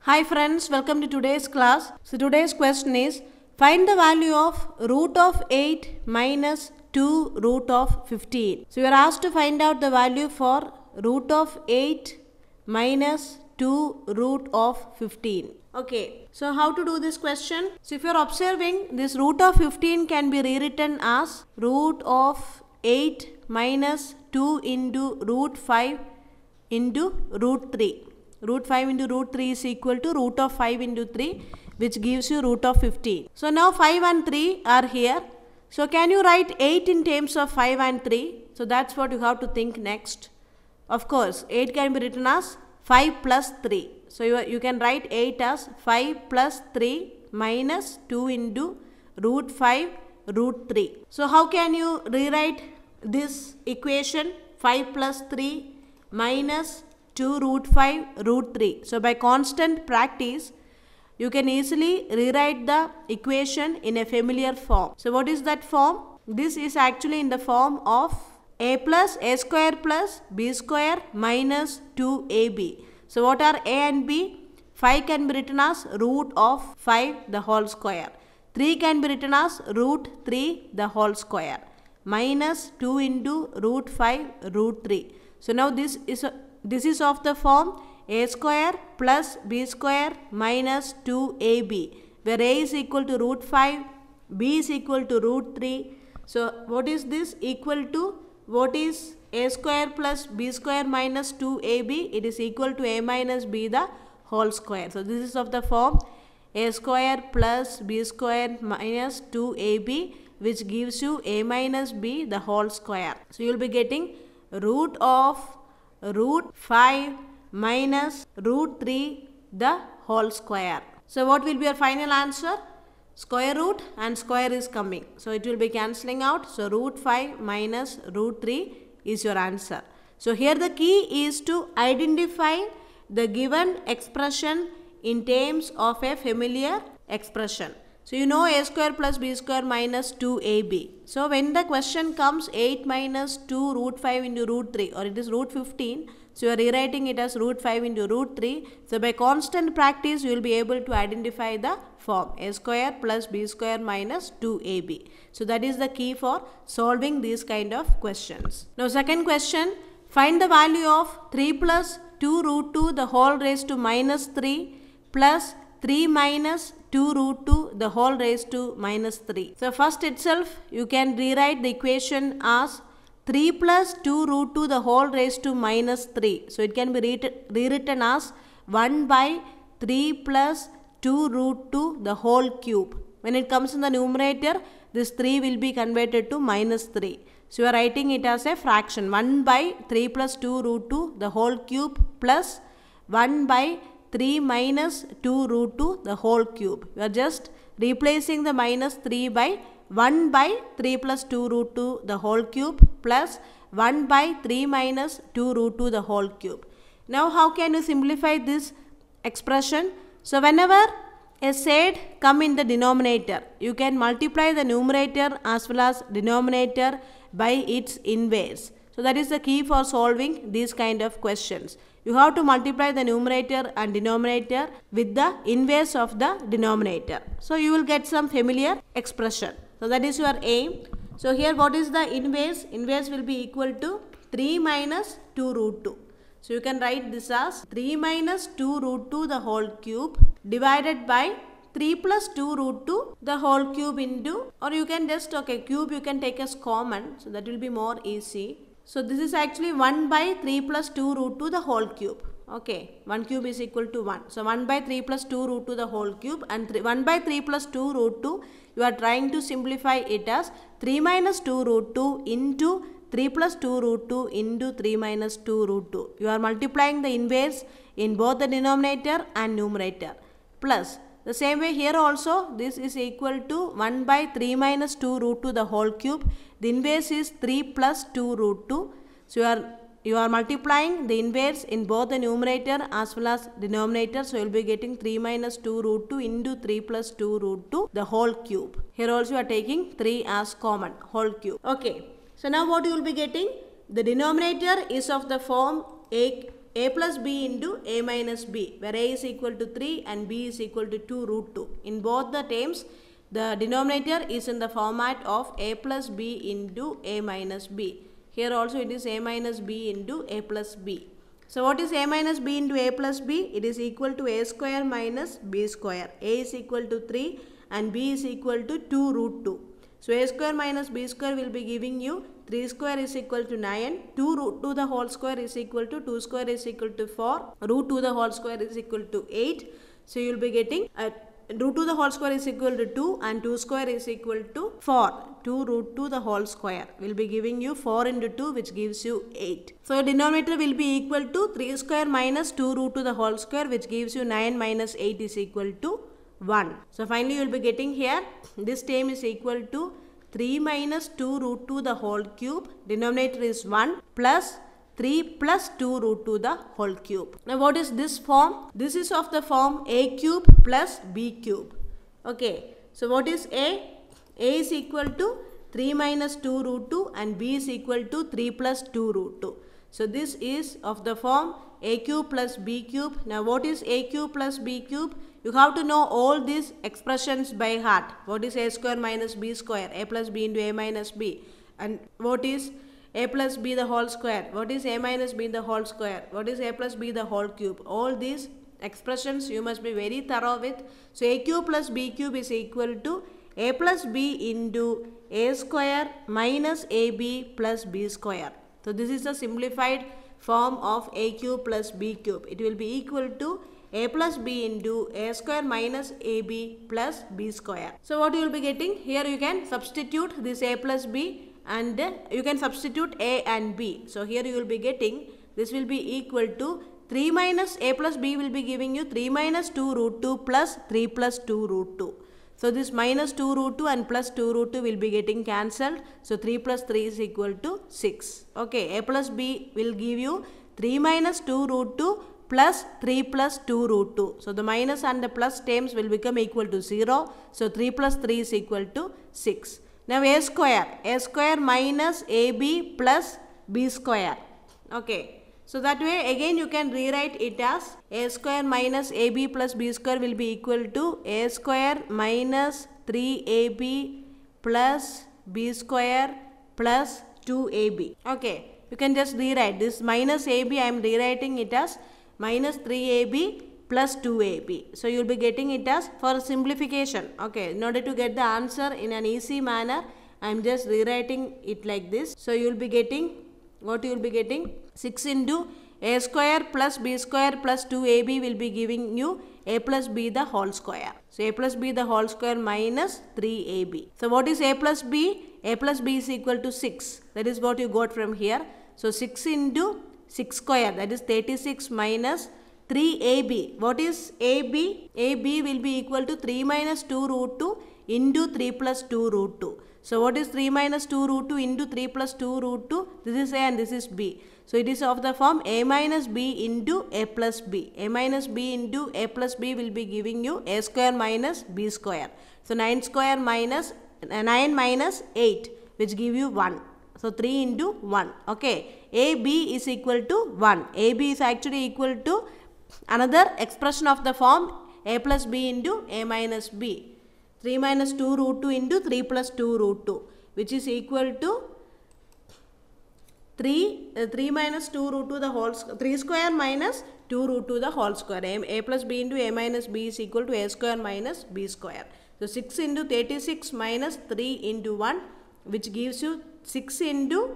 Hi friends, welcome to today's class. So today's question is, find the value of root of 8 minus 2 root of 15. So you are asked to find out the value for root of 8 minus 2 root of 15. Okay, so how to do this question? So if you are observing, this root of 15 can be rewritten as root of 8 minus 2 into root 5 into root 3. Root 5 into root 3 is equal to root of 5 into 3, which gives you root of 15. So now 5 and 3 are here. So can you write 8 in terms of 5 and 3? So that's what you have to think next. Of course, 8 can be written as 5 plus 3. So you can write 8 as 5 plus 3 minus 2 into root 5 root 3. So how can you rewrite this equation? 5 plus 3 minus 2 root 5 root 3. So by constant practice, you can easily rewrite the equation in a familiar form. So what is that form? This is actually in the form of a plus a square plus b square minus 2ab. So what are a and b? 5 can be written as root of 5 the whole square. 3 can be written as root 3 the whole square minus 2 into root 5 root 3. So now this is of the form a square plus b square minus 2ab, where a is equal to root 5, b is equal to root 3. So what is this equal to? What is a square plus b square minus 2ab? It is equal to a minus b the whole square. So this is of the form a square plus b square minus 2ab, which gives you a minus b the whole square. So you will be getting root of root 5 minus root 3 the whole square. So what will be your final answer? Square root and square is coming. So it will be cancelling out. So root 5 minus root 3 is your answer. So here the key is to identify the given expression in terms of a familiar expression. So you know a square plus b square minus 2ab. So when the question comes 8 minus 2 root 5 into root 3, or it is root 15, so you are rewriting it as root 5 into root 3. So by constant practice, you will be able to identify the form a square plus b square minus 2ab. So that is the key for solving these kind of questions. Now second question, find the value of 3 plus 2 root 2 the whole raised to minus 3 plus 3 minus 2 root 2 the whole raised to minus 3. So first itself you can rewrite the equation as 3 plus 2 root 2 the whole raised to minus 3. So it can be rewritten as 1 by 3 plus 2 root 2 the whole cube. When it comes in the numerator, this 3 will be converted to minus 3. So you are writing it as a fraction 1 by 3 plus 2 root 2 the whole cube plus 1 by 3 minus 2 root 2 the whole cube. You are just replacing the minus 3 by 1 by 3 plus 2 root 2 the whole cube plus 1 by 3 minus 2 root 2 the whole cube. Now how can you simplify this expression? So whenever a shade come in the denominator, you can multiply the numerator as well as denominator by its inverse. So that is the key for solving these kind of questions. You have to multiply the numerator and denominator with the inverse of the denominator. So you will get some familiar expression. So that is your aim. So here what is the inverse? Inverse will be equal to 3 minus 2 root 2. So you can write this as 3 minus 2 root 2 the whole cube divided by 3 plus 2 root 2 the whole cube into, or you can just, cube you can take as common. So that will be more easy. So this is actually 1 by 3 plus 2 root 2 the whole cube. Okay, 1 cube is equal to 1. So 1 by 3 plus 2 root 2 the whole cube, and 1 by 3 plus 2 root 2, you are trying to simplify it as 3 minus 2 root 2 into 3 plus 2 root 2 into 3 minus 2 root 2. You are multiplying the inverse in both the denominator and numerator. Plus, the same way here also, this is equal to 1 by 3 minus 2 root 2 the whole cube. The inverse is 3 plus 2 root 2. So you are multiplying the inverse in both the numerator as well as denominator. So you will be getting 3 minus 2 root 2 into 3 plus 2 root 2 the whole cube. Here also you are taking 3 as common, whole cube. Okay. So now what you will be getting? The denominator is of the form a a plus b into a minus b, where a is equal to 3 and b is equal to 2 root 2. In both the terms, the denominator is in the format of a plus b into a minus b. Here also it is a minus b into a plus b. So what is a minus b into a plus b? It is equal to a square minus b square. A is equal to 3 and b is equal to 2 root 2. So a square minus b square will be giving you 3 square is equal to 9, 2 root 2 the whole square is equal to 2 square is equal to 4, root 2 the whole square is equal to 8. So you will be getting root 2 the whole square is equal to 2 and 2 square is equal to 4. 2 root 2 the whole square will be giving you 4 into 2, which gives you 8. So denominator will be equal to 3 square minus 2 root 2 the whole square, which gives you 9 minus 8 is equal to 1. So finally you will be getting here this term is equal to 3 minus 2 root 2 the whole cube, denominator is 1, plus 3 plus 2 root 2 the whole cube. Now what is this form? This is of the form a cube plus b cube. Okay, so what is a? A is equal to 3 minus 2 root 2 and b is equal to 3 plus 2 root 2. So this is of the form a cube plus b cube. Now what is a cube plus b cube? You have to know all these expressions by heart. What is a square minus b square? A plus b into a minus b. And what is a plus b the whole square? What is a minus b the whole square? What is a plus b the whole cube? All these expressions you must be very thorough with. So a cube plus b cube is equal to a plus b into a square minus ab plus b square. So this is a simplified form of a cube plus b cube. It will be equal to a plus b into a square minus ab plus b square. So what you will be getting? Here you can substitute this a plus b and you can substitute a and b. So here you will be getting this will be equal to 3 minus a plus b will be giving you 3 minus 2 root 2 plus 3 plus 2 root 2. So this minus 2 root 2 and plus 2 root 2 will be getting cancelled. So 3 plus 3 is equal to 6. Okay, a plus b will give you 3 minus 2 root 2 plus 3 plus 2 root 2. So the minus and the plus terms will become equal to 0. So 3 plus 3 is equal to 6. Now a square minus ab plus b square. Okay. So that way again you can rewrite it as a square minus ab plus b square will be equal to a square minus 3ab plus b square plus 2ab. Okay. You can just rewrite this minus ab, I am rewriting it as minus 3ab plus 2ab. So you will be getting it as for simplification. Okay, in order to get the answer in an easy manner, I am just rewriting it like this. So you will be getting, what you will be getting? 6 into a square plus b square plus 2ab will be giving you a plus b the whole square. So a plus b the whole square minus 3ab. So what is a plus b? A plus b is equal to 6. That is what you got from here. So 6 into 6 square, that is 36 minus 3ab. What is ab? ab will be equal to 3 minus 2 root 2 into 3 plus 2 root 2. So what is 3 minus 2 root 2 into 3 plus 2 root 2? This is a and this is b. So it is of the form a minus b into a plus b. A minus b into a plus b will be giving you a square minus b square. So 9 square minus 9 minus 8, which give you 1. So 3 into 1. Okay. AB is equal to 1. AB is actually equal to another expression of the form a plus b into a minus b. 3 minus 2 root 2 into 3 plus 2 root 2, which is equal to 3 minus 2 root 2 the whole 3 square minus 2 root 2 the whole square. A plus b into a minus b is equal to a square minus b square. So 6 into 36 minus 3 into 1, which gives you 6 into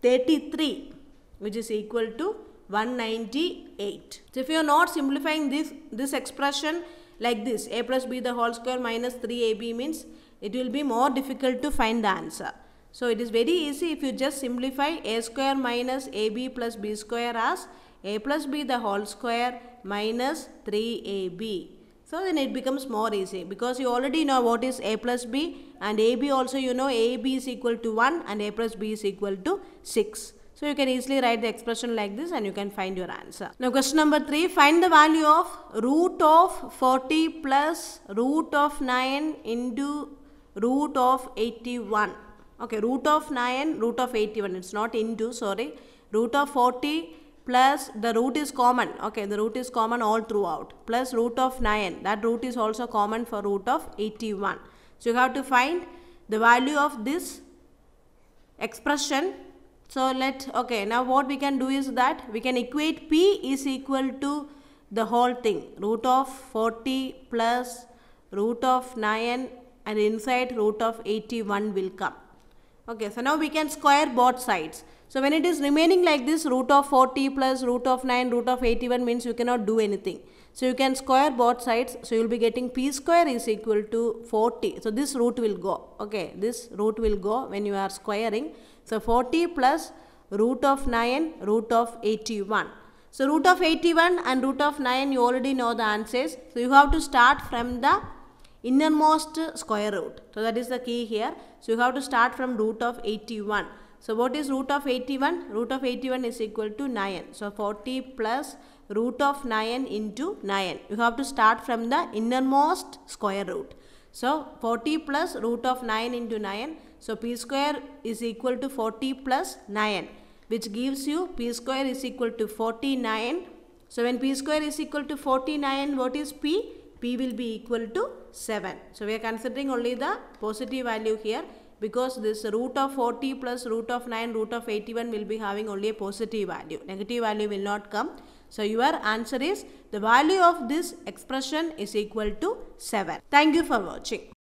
33, which is equal to 198. So if you are not simplifying this expression like this, a plus b the whole square minus 3ab means it will be more difficult to find the answer. So it is very easy if you just simplify a square minus ab plus b square as a plus b the whole square minus 3ab. So then it becomes more easy because you already know what is a plus b, and ab also you know ab is equal to 1 and a plus b is equal to 6. So you can easily write the expression like this and you can find your answer. Now question number 3, find the value of root of 40 plus root of 9 into root of 81. Okay, root of 9, root of 81, it's not into, sorry. Root of 40 plus the root is common. Okay, the root is common all throughout. Plus root of 9. That root is also common for root of 81. So you have to find the value of this expression. So now what we can do is that we can equate p is equal to the whole thing. Root of 40 plus root of 9 and inside root of 81 will come. Okay, so now we can square both sides. So when it is remaining like this, root of 40 plus root of 9 root of 81 means you cannot do anything. So you can square both sides. So you will be getting p square is equal to 40. So this root will go. Okay, this root will go when you are squaring. So 40 plus root of 9 root of 81. So root of 81 and root of 9 you already know the answers. So you have to start from the innermost square root. So that is the key here. So you have to start from root of 81. So what is root of 81? Root of 81 is equal to 9. So 40 plus root of 9 into 9. You have to start from the innermost square root. So 40 plus root of 9 into 9. So p square is equal to 40 plus 9, which gives you p square is equal to 49. So when p square is equal to 49, what is p? P will be equal to 7. So we are considering only the positive value here, because this root of 40 plus root of 9 root of 81 will be having only a positive value. Negative value will not come. So your answer is the value of this expression is equal to 7. Thank you for watching.